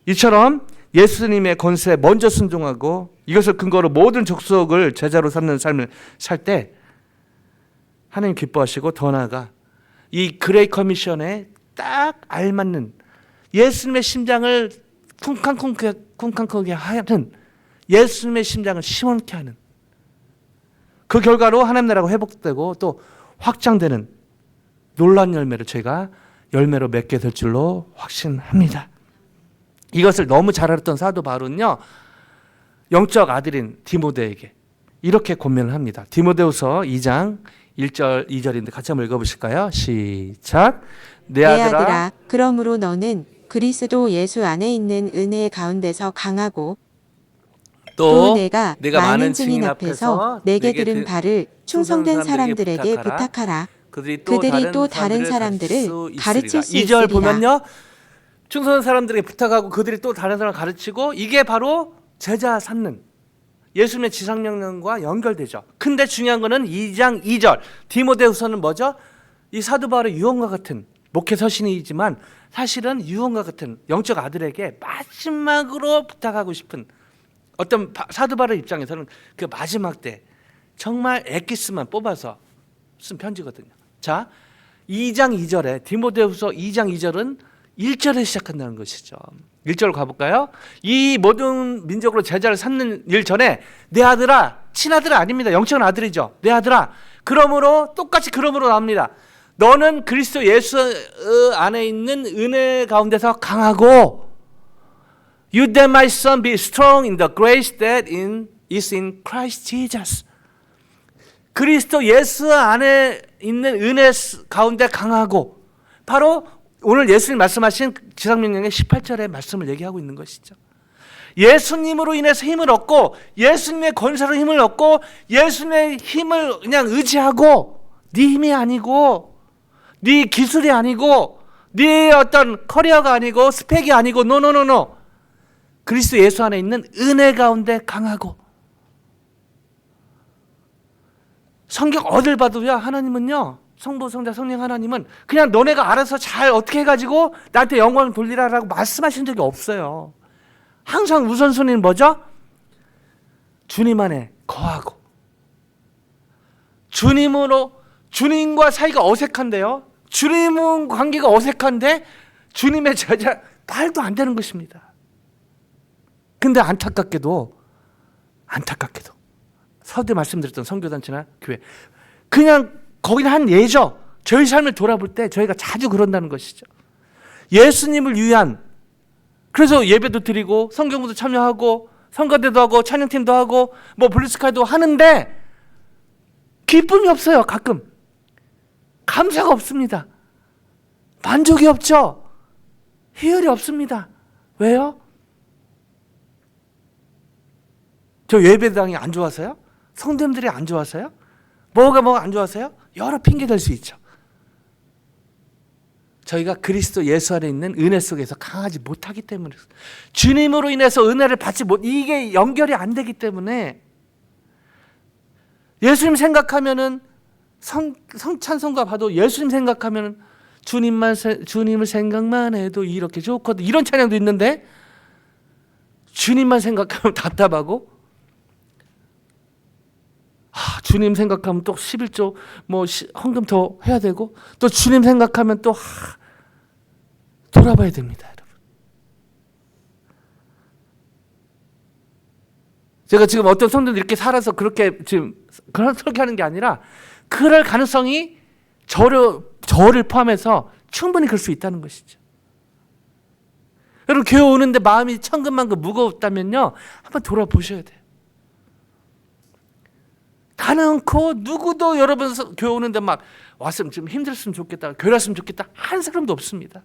이처럼 예수님의 권세에 먼저 순종하고 이것을 근거로 모든 족속을 제자로 삼는 삶을 살 때 하나님 기뻐하시고 더 나아가 이 그레이트 커미션에 딱 알맞는 예수님의 심장을 쿵쾅쿵쾅하게 하는, 예수님의 심장을 시원케 하는 그 결과로 하나님 나라가 회복되고 또 확장되는 놀라운 열매를 저희가 열매로 맺게 될 줄로 확신합니다. 이것을 너무 잘 알았던 사도 바울은요, 영적 아들인 디모데에게 이렇게 권면을 합니다. 디모데후서 2장 1절 2절인데 같이 한번 읽어보실까요? 시작. 내 아들아, 그러므로 너는 그리스도 예수 안에 있는 은혜 가운데서 강하고 또 내가 많은 증인 앞에서 내게 들은 바를 충성된 사람들에게 부탁하라. 그들이 또 다른 사람들을 가르칠 수 있으리라. 2절 보면요, 충성된 사람들에게 부탁하고 그들이 또 다른 사람을 가르치고, 이게 바로 제자 삼는 예수님의 지상명령과 연결되죠. 근데 중요한 거는 2장 2절 디모데후서는 뭐죠? 이 사도 바울의 유언과 같은 목회 서신이지만 사실은 유언과 같은 영적 아들에게 마지막으로 부탁하고 싶은, 어떤 사도 바울의 입장에서는 그 마지막 때 정말 엑기스만 뽑아서 쓴 편지거든요. 자, 2장 2절에 디모데후서 2장 2절은 1절에 시작한다는 것이죠. 1절 가볼까요? 이 모든 민족으로 제자를 삼는 일 전에 내 아들아, 친아들은 아닙니다. 영적인 아들이죠. 내 아들아, 그러므로 똑같이 그러므로 나옵니다. 너는 그리스도 예수 안에 있는 은혜 가운데서 강하고 You then my son be strong in the grace that is in Christ Jesus. 그리스도 예수 안에 있는 은혜 가운데 강하고 바로 오늘 예수님 말씀하신 지상명령의 18절의 말씀을 얘기하고 있는 것이죠. 예수님으로 인해서 힘을 얻고 예수님의 권세로 힘을 얻고 예수님의 힘을 그냥 의지하고 네 힘이 아니고 네 기술이 아니고 네 어떤 커리어가 아니고 스펙이 아니고 노노노노 그리스도 예수 안에 있는 은혜 가운데 강하고 성경 어딜 봐도요 하나님은요 성부 성자 성령 하나님은 그냥 너네가 알아서 잘 어떻게 해가지고 나한테 영광을 돌리라라고 말씀하신 적이 없어요. 항상 우선순위는 뭐죠? 주님 안에 거하고 주님과 사이가 어색한데요. 주님 관계가 어색한데 주님의 제자 말도 안 되는 것입니다. 근데 안타깝게도 서두에 말씀드렸던 선교단체나 교회 그냥 거기는 한 예죠. 저희 삶을 돌아볼 때 저희가 자주 그런다는 것이죠. 예수님을 위한 그래서 예배도 드리고 성경도 참여하고 성가대도 하고 찬양팀도 하고 뭐 블루스카이도 하는데 기쁨이 없어요. 가끔 감사가 없습니다. 만족이 없죠. 희열이 없습니다. 왜요? 저 예배당이 안 좋아서요? 성도님들이 안 좋아서요? 뭐가 안 좋아서요? 여러 핑계 댈 수 있죠. 저희가 그리스도 예수 안에 있는 은혜 속에서 강하지 못하기 때문에 주님으로 인해서 은혜를 받지 이게 연결이 안 되기 때문에 예수님 생각하면은 성찬송가 봐도 예수님 생각하면은 주님을 생각만 해도 이렇게 좋거든 이런 찬양도 있는데 주님만 생각하면 답답하고 주님 생각하면 또 11조 헌금 더 해야 되고 또 주님 생각하면 또 돌아봐야 됩니다, 여러분. 제가 지금 어떤 성도들 이렇게 살아서 그렇게 지금 그렇게 하는 게 아니라 그럴 가능성이 저를 포함해서 충분히 그럴 수 있다는 것이죠. 여러분 교회 오는데 마음이 천근만근 무거웠다면요 한번 돌아보셔야 돼요. 가능코 누구도 여러분 교회 오는데 막 왔으면 좀 힘들었으면 좋겠다 교회 왔으면 좋겠다 한 사람도 없습니다.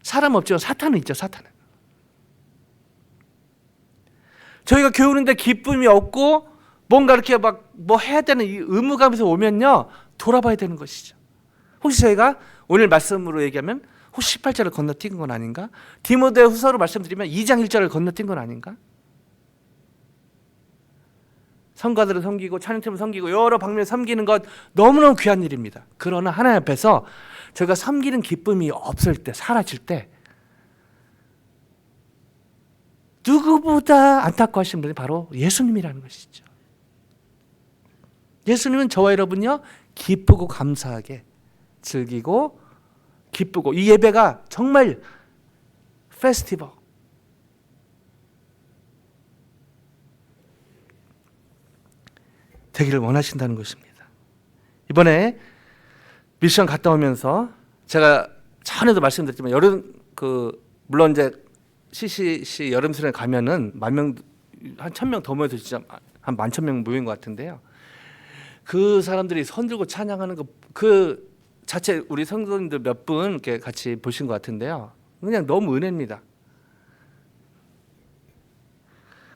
사람 없죠. 사탄은 있죠. 사탄은. 저희가 교회 오는데 기쁨이 없고 뭔가 이렇게 막 뭐 해야 되는 이 의무감에서 오면요 돌아봐야 되는 것이죠. 혹시 저희가 오늘 말씀으로 얘기하면 혹시 18절을 건너뛴 건 아닌가? 디모데 후서로 말씀드리면 2장 1절을 건너뛴 건 아닌가? 성가들을 섬기고 찬양팀을 섬기고 여러 방면에 섬기는 것 너무너무 귀한 일입니다. 그러나 하나님 앞에서 저희가 섬기는 기쁨이 없을 때 사라질 때 누구보다 안타까워하시는 분이 바로 예수님이라는 것이죠. 예수님은 저와 여러분요 기쁘고 감사하게 즐기고 기쁘고 이 예배가 정말 페스티벌 되기를 원하신다는 것입니다. 이번에 미션 갔다 오면서 제가 전에도 말씀드렸지만 물론 이제 CCC 여름 수련회 가면은 한 1,000명 더 모여서 진짜 한 11,000명 모인 것 같은데요. 그 사람들이 손 들고 찬양하는 그 자체 우리 성도님들 몇 분 이렇게 같이 보신 것 같은데요. 그냥 너무 은혜입니다.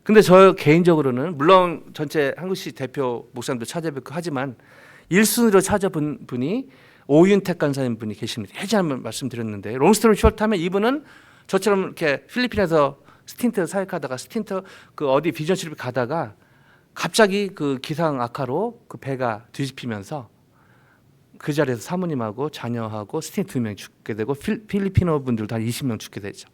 근데 저 개인적으로는 물론 전체 한국시 대표 목사님도 찾아뵙고 하지만 1순위로 찾아본 분이 오윤택 간사님 분이 계십니다. 예전에 한번 말씀드렸는데 롱스토리 숏하면 이분은 저처럼 이렇게 필리핀에서 스틴트 사역하다가 스틴트 그 어디 비전 출입 가다가 갑자기 그 기상 악화로 그 배가 뒤집히면서 그 자리에서 사모님하고 자녀하고 스틴트 2명이 죽게 되고 필리핀어 분들도 한 20명 죽게 되죠.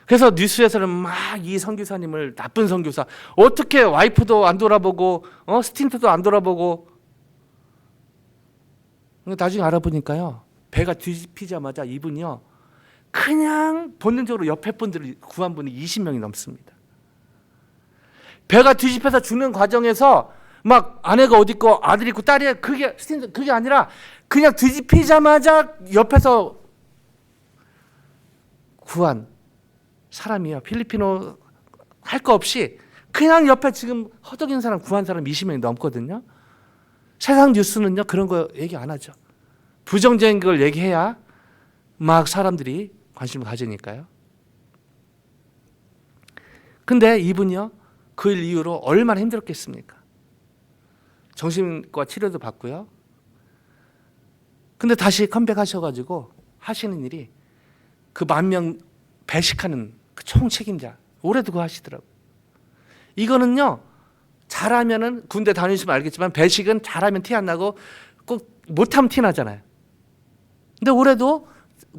그래서 뉴스에서는 막 이 선교사님을 나쁜 선교사 어떻게 와이프도 안 돌아보고 스틴트도 안 돌아보고 나중에 알아보니까요 배가 뒤집히자마자 이분이요 그냥 본능적으로 옆에 분들을 구한 분이 20명이 넘습니다. 배가 뒤집혀서 죽는 과정에서 막 아내가 어디 있고 아들이 있고 딸이 그게 아니라 그냥 뒤집히자마자 옆에서 구한 사람이야. 필리핀어 할 거 없이 그냥 옆에 지금 허덕이는 사람 구한 사람 20명이 넘거든요. 세상 뉴스는요 그런 거 얘기 안 하죠. 부정적인 걸 얘기해야 막 사람들이 관심을 가지니까요. 근데 이분이요 그 일 이후로 얼마나 힘들었겠습니까? 정신과 치료도 받고요. 근데 다시 컴백하셔가지고 하시는 일이 그 10,000명 배식하는 그 총책임자 올해도 그거 하시더라고요. 이거는요 잘하면은 군대 다니시면 알겠지만 배식은 잘하면 티 안 나고 꼭 못하면 티 나잖아요. 근데 올해도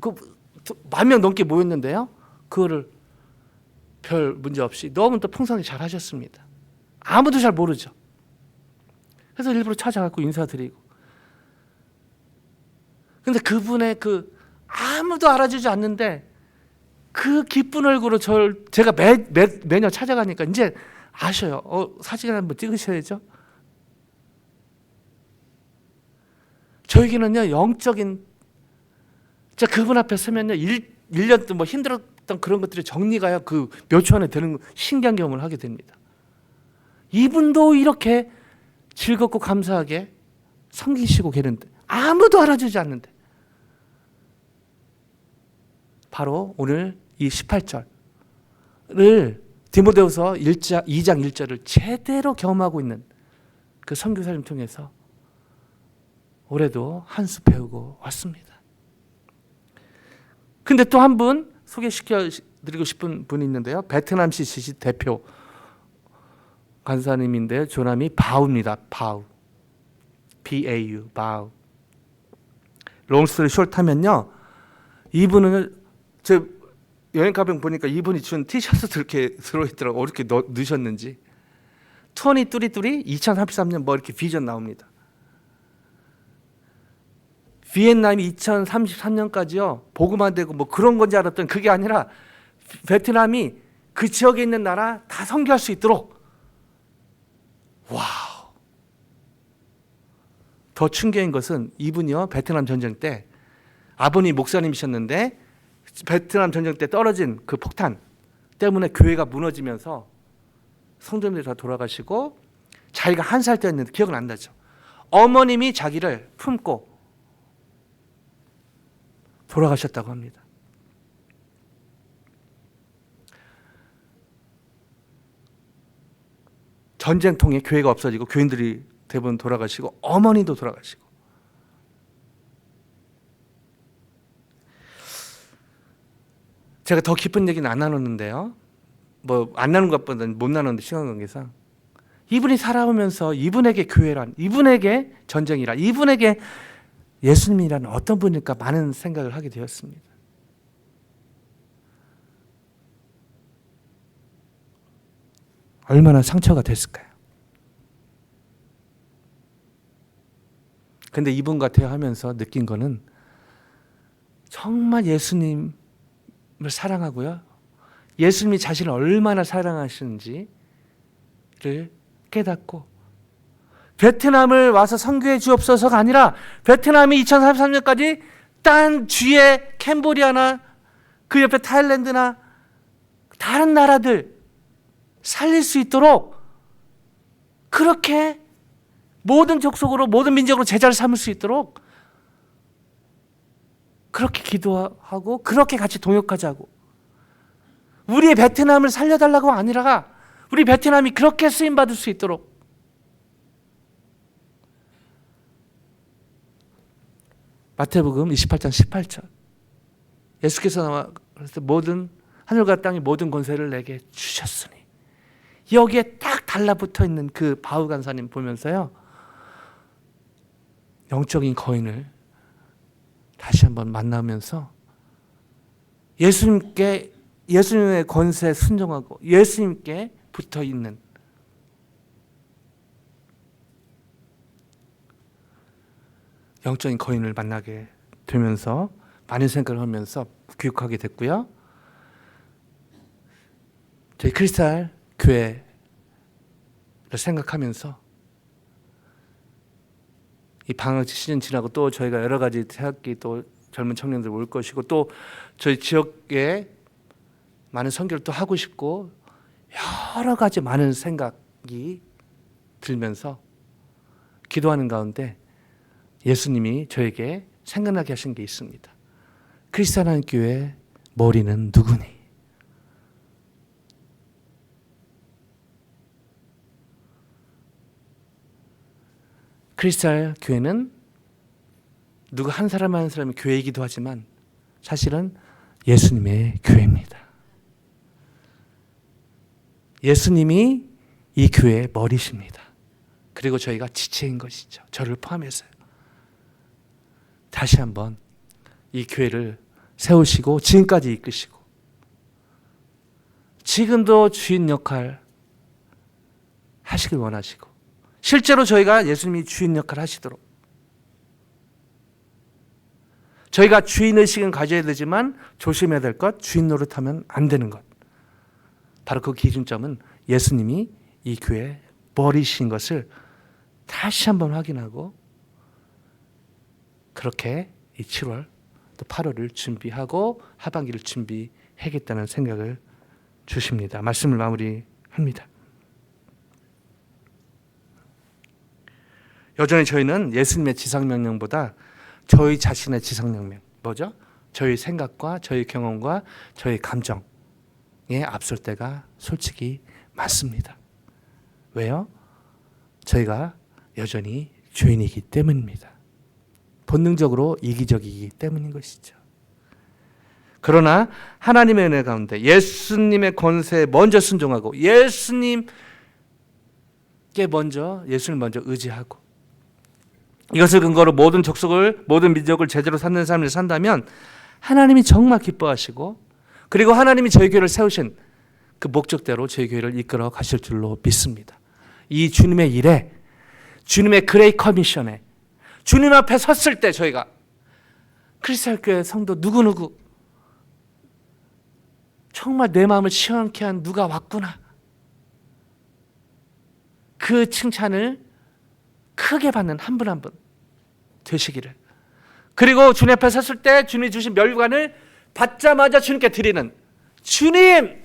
그 10,000명 넘게 모였는데요 그거를 별 문제 없이 너무 또 풍성하게 잘 하셨습니다. 아무도 잘 모르죠. 그래서 일부러 찾아가고 인사드리고. 근데 그분의 그 아무도 알아주지 않는데 그 기쁜 얼굴로 제가 매년 찾아가니까 이제 아셔요. 사진 한번 찍으셔야죠. 저에게는요 영적인 진짜 그분 앞에 서면요 1년 동안 뭐 힘들었던 그런 것들이 정리가요 그 몇 초 안에 되는 신기한 경험을 하게 됩니다. 이분도 이렇게 즐겁고 감사하게 섬기시고 계는데 아무도 알아주지 않는데 바로 오늘 이 18절을 디모데후서 2장 1절을 제대로 경험하고 있는 그 선교사님 통해서 올해도 한 수 배우고 왔습니다. 근데 또 한 분 소개시켜드리고 싶은 분이 있는데요. 베트남 CCC 대표 간사님인데 조남이 바우입니다. 바우. BAU 바우. 롱스토리 숏하면요. 이분은 제 여행 가방 보니까 이분이 준 티셔츠도 이렇게 들어있더라고요. 어떻게 넣으셨는지. 2033 2033년 뭐 이렇게 비전 나옵니다. 비엔남이 2033년까지요. 보고만 되고 뭐 그런 건지 알았더니 그게 아니라 베트남이 그 지역에 있는 나라 다 선교할 수 있도록. 와우. 더 충격인 것은 이분이요. 베트남 전쟁 때 아버님 목사님이셨는데 베트남 전쟁 때 떨어진 그 폭탄 때문에 교회가 무너지면서 성도님들이 다 돌아가시고 자기가 1살 때였는데 기억은 안 나죠. 어머님이 자기를 품고 돌아가셨다고 합니다. 전쟁통에 교회가 없어지고 교인들이 대부분 돌아가시고 어머니도 돌아가시고 제가 더 깊은 얘기는 안 나눴는데요. 뭐 안 나눈 것보다는 못 나눴는데 시간 관계상 이분이 살아오면서 이분에게 교회란, 이분에게 전쟁이란, 이분에게 예수님이란 어떤 분일까 많은 생각을 하게 되었습니다. 얼마나 상처가 됐을까요? 근데 이분과 대화하면서 느낀 거는 정말 예수님을 사랑하고요. 예수님이 자신을 얼마나 사랑하시는지를 깨닫고 베트남을 와서 선교해 주옵소서가 아니라 베트남이 2033년까지 딴 주위에 캄보디아나 그 옆에 타일랜드나 다른 나라들 살릴 수 있도록 그렇게 모든 족속으로 모든 민족으로 제자를 삼을 수 있도록 그렇게 기도하고 그렇게 같이 동역하자고 우리의 베트남을 살려달라고 아니라 우리 베트남이 그렇게 쓰임받을 수 있도록 마태복음 28장 18절 예수께서 나와 모든 하늘과 땅의 모든 권세를 내게 주셨으니 여기에 딱 달라붙어 있는 그 바우 간사님 보면서요 영적인 거인을 다시 한번 만나면서 예수님의 권세에 순종하고 예수님께 붙어 있는 영적인 거인을 만나게 되면서 많은 생각을 하면서 교육하게 됐고요. 저희 크리스탈 교회를 생각하면서 이 방학 시즌 지나고 또 저희가 여러 가지 태학기 또 젊은 청년들 올 것이고 또 저희 지역에 많은 선교를 또 하고 싶고 여러 가지 많은 생각이 들면서 기도하는 가운데 예수님이 저에게 생각나게 하신 게 있습니다. 크리스찬 교회 머리는 누구니? 크리스찬 교회는 누구 한 사람 한 사람의 교회이기도 하지만 사실은 예수님의 교회입니다. 예수님이 이 교회의 머리십니다. 그리고 저희가 지체인 것이죠. 저를 포함해서요. 다시 한번 이 교회를 세우시고 지금까지 이끄시고 지금도 주인 역할 하시길 원하시고 실제로 저희가 예수님이 주인 역할 하시도록 저희가 주인의식은 가져야 되지만 조심해야 될 것, 주인 노릇하면 안 되는 것. 바로 그 기준점은 예수님이 이 교회의 머리신 것을 다시 한번 확인하고 그렇게 이 7월 또 8월을 준비하고 하반기를 준비하겠다는 생각을 주십니다. 말씀을 마무리합니다. 여전히 저희는 예수님의 지상명령보다 저희 자신의 지상명령, 뭐죠? 저희 생각과 저희 경험과 저희 감정에 앞설 때가 솔직히 많습니다. 왜요? 저희가 여전히 죄인이기 때문입니다. 본능적으로 이기적이기 때문인 것이죠. 그러나 하나님의 은혜 가운데 예수님의 권세에 먼저 순종하고 예수님을 먼저 의지하고 이것을 근거로 모든 족속을 모든 민족을 제자로 삼는 삶을 산다면 하나님이 정말 기뻐하시고 그리고 하나님이 저희 교회를 세우신 그 목적대로 저희 교회를 이끌어 가실 줄로 믿습니다. 이 주님의 일에 주님의 그레이 커미션에 주님 앞에 섰을 때 저희가 크리스탈 교회 성도 누구누구 정말 내 마음을 시원케 한 누가 왔구나. 그 칭찬을 크게 받는 한 분 한 분 되시기를. 그리고 주님 앞에 섰을 때 주님이 주신 멸관을 받자마자 주님께 드리는 주님!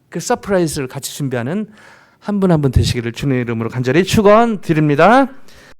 그 서프라이즈를 같이 준비하는 한 분 한 분 되시기를 주님의 이름으로 간절히 축원드립니다.